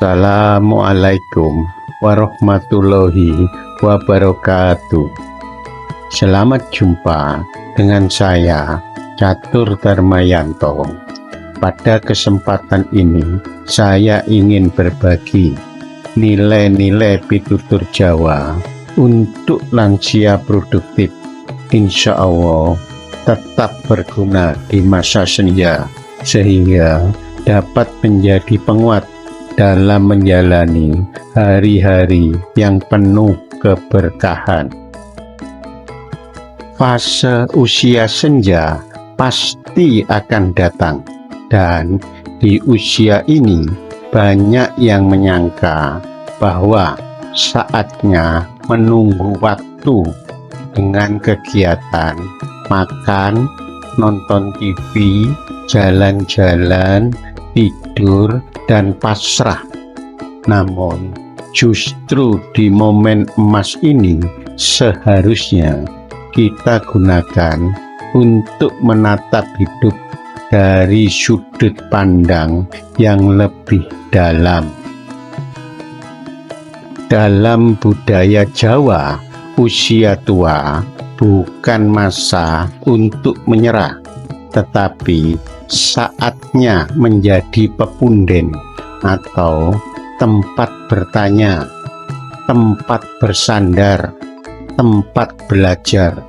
Assalamualaikum warahmatullahi wabarakatuh. Selamat jumpa dengan saya, Catur Darmayanto. Pada kesempatan ini, saya ingin berbagi nilai-nilai pitutur Jawa untuk lansia produktif. Insya Allah tetap berguna di masa senja, sehingga dapat menjadi penguat dalam menjalani hari-hari yang penuh keberkahan. Fase usia senja pasti akan datang, dan di usia ini banyak yang menyangka bahwa saatnya menunggu waktu dengan kegiatan makan, nonton TV, jalan-jalan, tidur, dan pasrah. Namun justru di momen emas ini seharusnya kita gunakan untuk menatap hidup dari sudut pandang yang lebih dalam. Dalam budaya Jawa, usia tua bukan masa untuk menyerah, tetapi saatnya menjadi pepunden atau tempat bertanya, tempat bersandar, tempat belajar.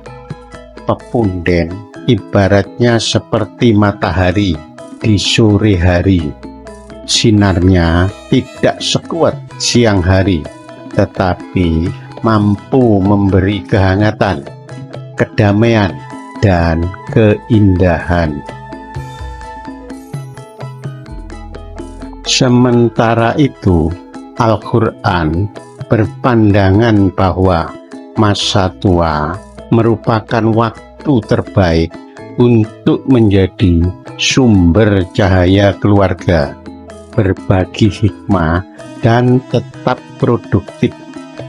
Pepunden ibaratnya seperti matahari di sore hari. Sinarnya tidak sekuat siang hari, tetapi mampu memberi kehangatan, kedamaian, dan keindahan. Sementara itu, Al-Quran berpandangan bahwa masa tua merupakan waktu terbaik untuk menjadi sumber cahaya keluarga, berbagi hikmah, dan tetap produktif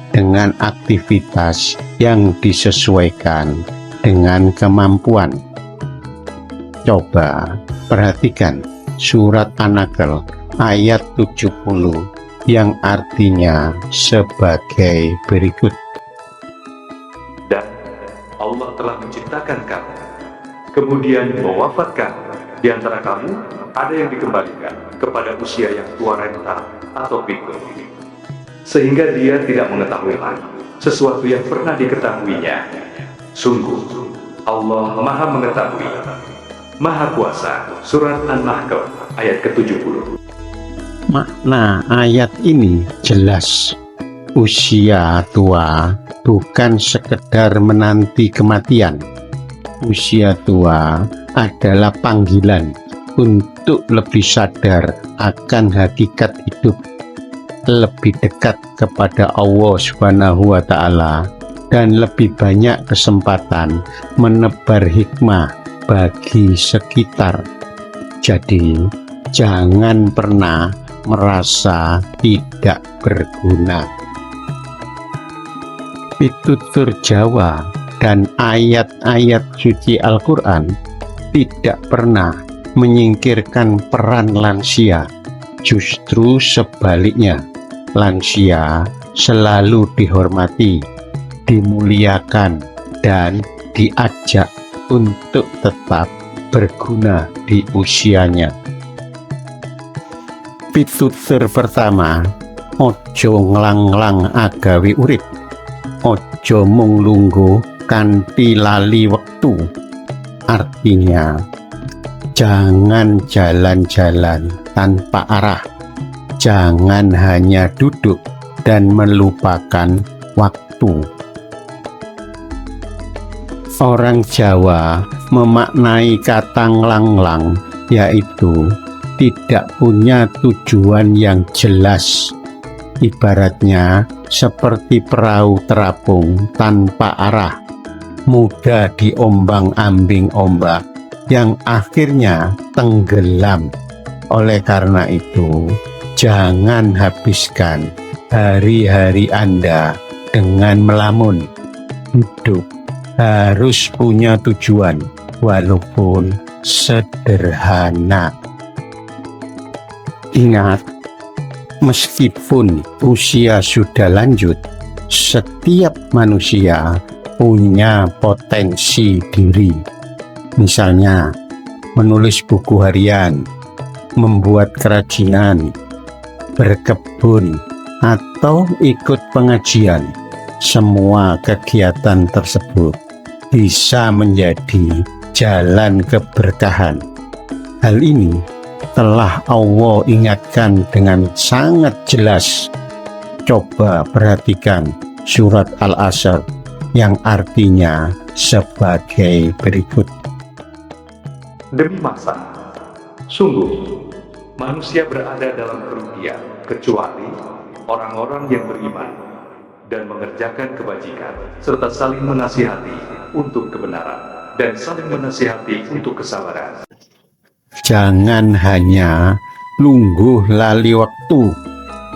dengan aktivitas yang disesuaikan dengan kemampuan. Coba perhatikan surat An-Nahl ayat 70 yang artinya sebagai berikut. Dan Allah telah menciptakan kamu, kemudian mewafatkan di antara kamu ada yang dikembalikan kepada usia yang tua renta atau pikun, sehingga dia tidak mengetahui lagi sesuatu yang pernah diketahuinya. Sungguh Allah Maha Mengetahui, Maha Kuasa. Surat An-Nahl ayat ke-70. Makna ayat ini jelas. Usia tua bukan sekedar menanti kematian. Usia tua adalah panggilan untuk lebih sadar akan hakikat hidup, lebih dekat kepada Allah Subhanahu wa Ta'ala, dan lebih banyak kesempatan menebar hikmah bagi sekitar. Jadi, jangan pernah merasa tidak berguna. Pitutur Jawa dan ayat-ayat suci Al-Quran tidak pernah menyingkirkan peran lansia. Justru sebaliknya, lansia selalu dihormati, dimuliakan, dan diajak untuk tetap berguna di usianya. Pitutur pertama, ojo nglanglang agawe urip, ojo mung lungguh kanthi lali wektu. Artinya, jangan jalan-jalan tanpa arah, jangan hanya duduk dan melupakan waktu. Orang Jawa memaknai kata nglanglang yaitu tidak punya tujuan yang jelas. Ibaratnya seperti perahu terapung tanpa arah, mudah diombang-ambing ombak yang akhirnya tenggelam. Oleh karena itu, jangan habiskan hari-hari Anda dengan melamun. Hidup harus punya tujuan, walaupun sederhana. Ingat, Meskipun usia sudah lanjut, setiap manusia punya potensi diri. Misalnya, menulis buku harian, membuat kerajinan, berkebun, atau ikut pengajian. Semua kegiatan tersebut bisa menjadi jalan keberkahan. Hal ini telah Allah ingatkan dengan sangat jelas. Coba perhatikan surat Al-Asr yang artinya sebagai berikut. Demi masa, sungguh manusia berada dalam kerugian kecuali orang-orang yang beriman dan mengerjakan kebajikan serta saling menasihati untuk kebenaran dan saling menasihati untuk kesabaran. Jangan hanya lungguh lali waktu,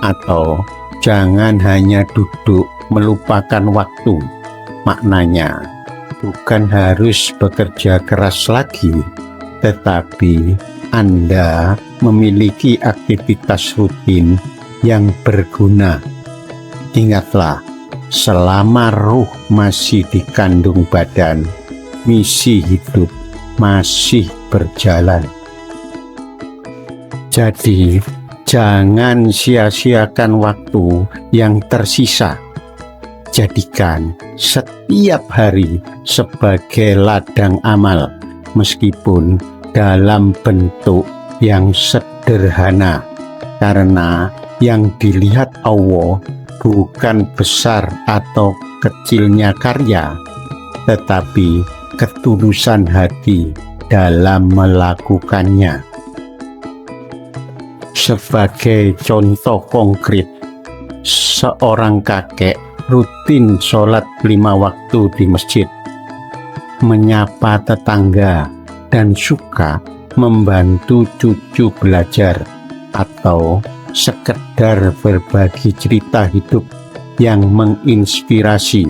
atau jangan hanya duduk melupakan waktu. Maknanya bukan harus bekerja keras lagi, tetapi Anda memiliki aktivitas rutin yang berguna. Ingatlah, selama ruh masih dikandung badan, misi hidup masih berjalan. Jadi, jangan sia-siakan waktu yang tersisa. Jadikan setiap hari sebagai ladang amal, meskipun dalam bentuk yang sederhana, karena yang dilihat Allah bukan besar atau kecilnya karya, tetapi ketulusan hati dalam melakukannya. Sebagai contoh konkret, seorang kakek rutin sholat 5 waktu di masjid, menyapa tetangga, dan suka membantu cucu belajar atau sekedar berbagi cerita hidup yang menginspirasi.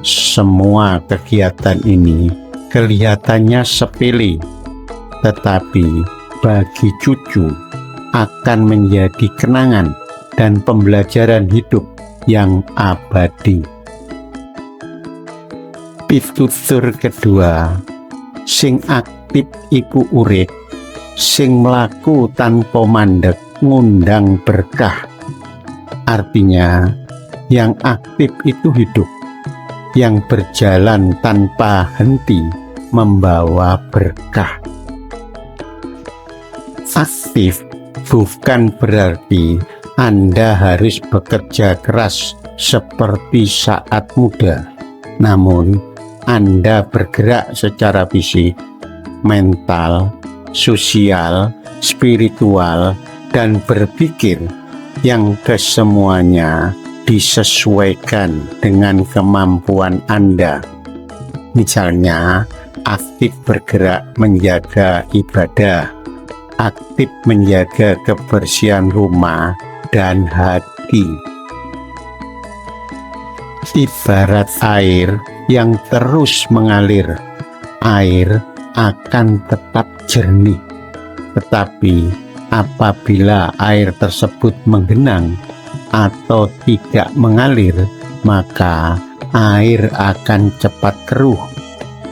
Semua kegiatan ini kelihatannya sepele, tetapi bagi cucu akan menjadi kenangan dan pembelajaran hidup yang abadi. Pitutur kedua, sing aktif iku urip, sing mlaku tanpa mandeg ngundang berkah. Artinya, yang aktif itu hidup, yang berjalan tanpa henti membawa berkah. Aktif bukan berarti Anda harus bekerja keras seperti saat muda, namun Anda bergerak secara fisik, mental, sosial, spiritual, dan berpikir yang kesemuanya disesuaikan dengan kemampuan Anda. Misalnya, aktif bergerak menjaga ibadah, aktif menjaga kebersihan rumah dan hati. Ibarat air yang terus mengalir, air akan tetap jernih. Tetapi apabila air tersebut menggenang atau tidak mengalir, maka air akan cepat keruh,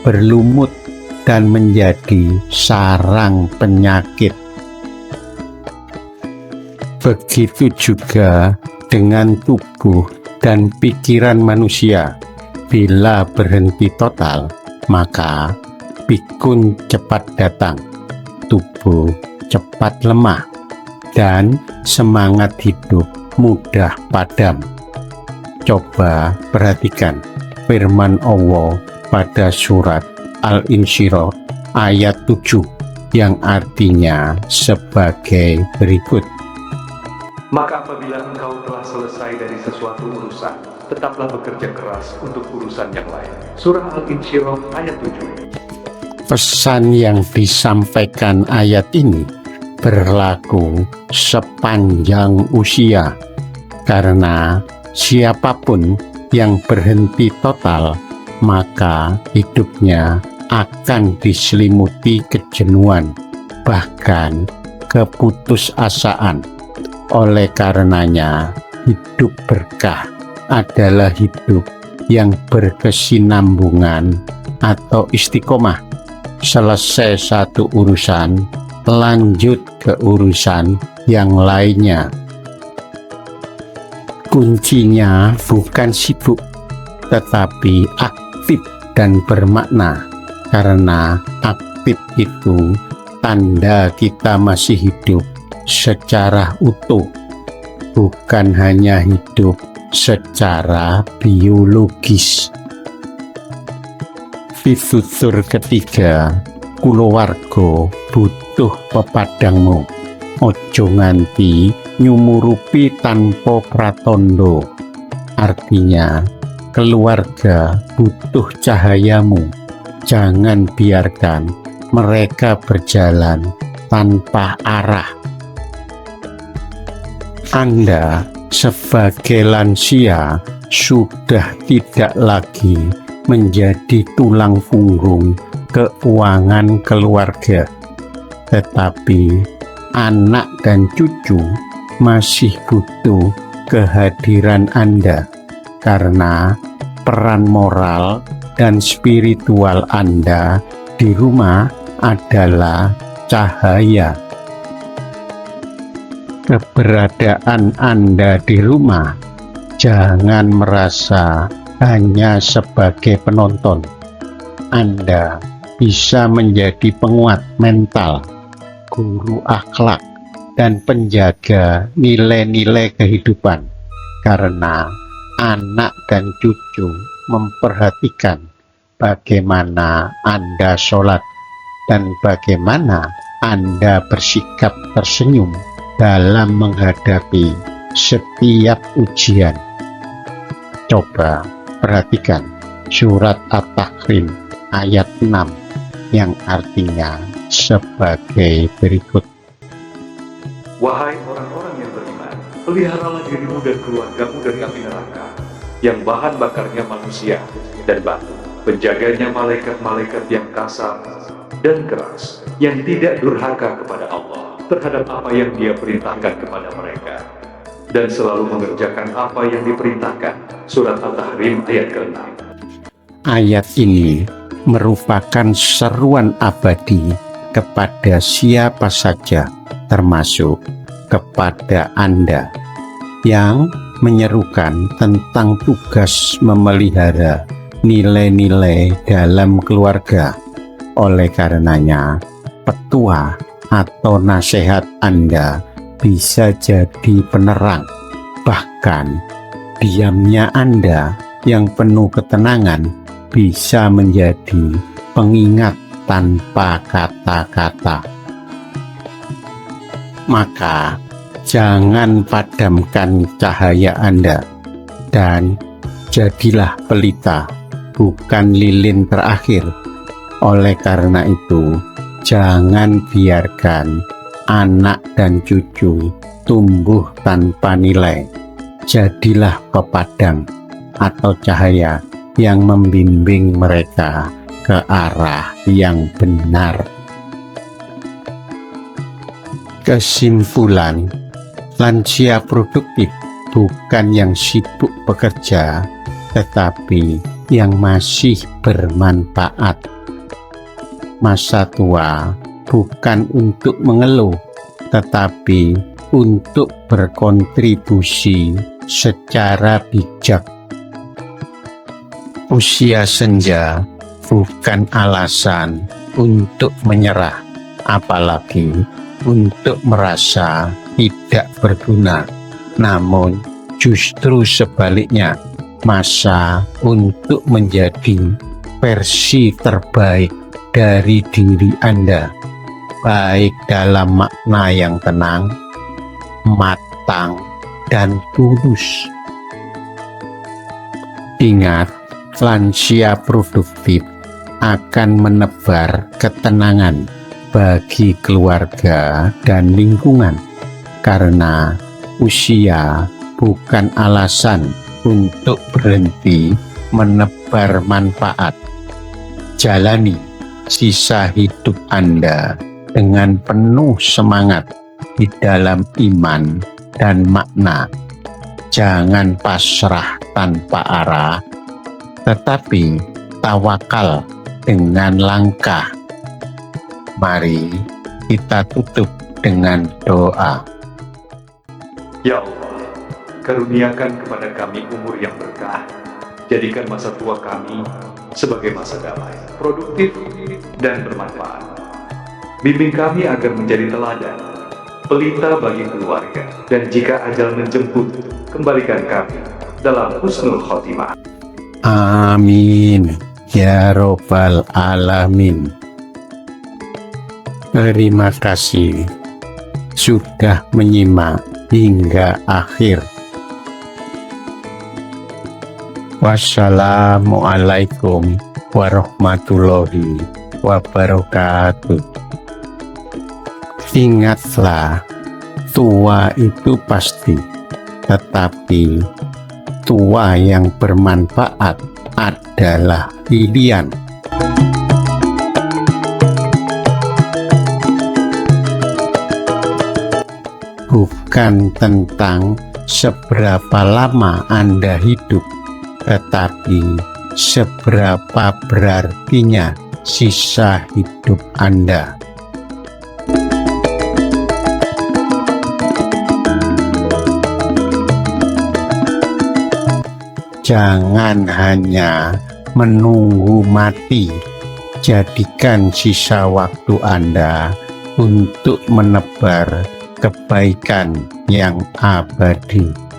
berlumut, dan menjadi sarang penyakit. Begitu juga dengan tubuh dan pikiran manusia. Bila berhenti total, maka pikun cepat datang, tubuh cepat lemah, dan semangat hidup mudah padam. Coba perhatikan firman Allah pada surat Al-Insyirah ayat 7 yang artinya sebagai berikut. Maka apabila engkau telah selesai dari sesuatu urusan, tetaplah bekerja keras untuk urusan yang lain. Surah Al-Insyirah ayat 7. Pesan yang disampaikan ayat ini berlaku sepanjang usia, karena siapapun yang berhenti total, maka hidupnya akan diselimuti kejenuhan, bahkan keputusasaan. Oleh karenanya, hidup berkah adalah hidup yang berkesinambungan atau istiqomah. Selesai satu urusan, lanjut ke urusan yang lainnya. Kuncinya bukan sibuk, tetapi aktif dan bermakna, karena aktif itu tanda kita masih hidup secara utuh, bukan hanya hidup secara biologis. Pitutur ketiga, kulawarga butuh pepadangmu, ojo nganti nyumurupi tanpa pratandha. Artinya, keluarga butuh cahayamu. Jangan biarkan mereka berjalan tanpa arah. Anda sebagai lansia sudah tidak lagi menjadi tulang punggung keuangan keluarga, tetapi anak dan cucu masih butuh kehadiran Anda, karena peran moral dan spiritual Anda di rumah adalah cahaya. Keberadaan Anda di rumah jangan merasa hanya sebagai penonton. Anda bisa menjadi penguat mental, guru akhlak, dan penjaga nilai-nilai kehidupan, karena anak dan cucu memperhatikan bagaimana Anda sholat dan bagaimana Anda bersikap tersenyum dalam menghadapi setiap ujian. Coba perhatikan surat At-Tahrim ayat 6 yang artinya sebagai berikut. Wahai orang-orang yang beriman, peliharalah dirimu dan keluargamu dari api neraka, yang bahan bakarnya manusia dan batu, penjaganya malaikat-malaikat yang kasar dan keras, yang tidak durhaka kepada Allah terhadap apa yang Dia perintahkan kepada mereka, dan selalu mengerjakan apa yang diperintahkan. Surat At-Tahrim ayat ke-6. Ayat ini merupakan seruan abadi kepada siapa saja, termasuk kepada Anda, yang menyerukan tentang tugas memelihara nilai-nilai dalam keluarga. Oleh karenanya, petua atau nasihat Anda bisa jadi penerang, bahkan diamnya Anda yang penuh ketenangan bisa menjadi pengingat tanpa kata-kata. Maka jangan padamkan cahaya Anda, dan jadilah pelita, bukan lilin terakhir. Oleh karena itu, jangan biarkan anak dan cucu tumbuh tanpa nilai. Jadilah pepadang atau cahaya yang membimbing mereka ke arah yang benar. Kesimpulan, lansia produktif bukan yang sibuk bekerja, tetapi yang masih bermanfaat. Masa tua bukan untuk mengeluh, tetapi untuk berkontribusi secara bijak. Usia senja bukan alasan untuk menyerah, apalagi untuk merasa tidak berguna, namun justru sebaliknya, masa untuk menjadi versi terbaik dari diri Anda, baik dalam makna yang tenang, matang, dan tulus. Ingat, lansia produktif akan menebar ketenangan bagi keluarga dan lingkungan, karena usia bukan alasan untuk berhenti menebar manfaat. Jalani sisa hidup Anda dengan penuh semangat di dalam iman dan makna. Jangan pasrah tanpa arah, tetapi tawakal dengan langkah. Mari kita tutup dengan doa. Ya Allah, karuniakan kepada kami umur yang berkah. Jadikan masa tua kami sebagai masa damai, produktif, dan bermanfaat. Bimbing kami agar menjadi teladan, pelita bagi keluarga, dan jika ajal menjemput, kembalikan kami dalam husnul khotimah. Amin ya robbal alamin. Terima kasih sudah menyimak hingga akhir. Wassalamualaikum warahmatullahi wabarakatuh. Ingatlah, tua itu pasti, tetapi tua yang bermanfaat adalah pilihan. Bukan tentang seberapa lama Anda hidup, tetapi seberapa berartinya sisa hidup Anda. Jangan hanya menunggu mati, jadikan sisa waktu Anda untuk menebar kebaikan yang abadi.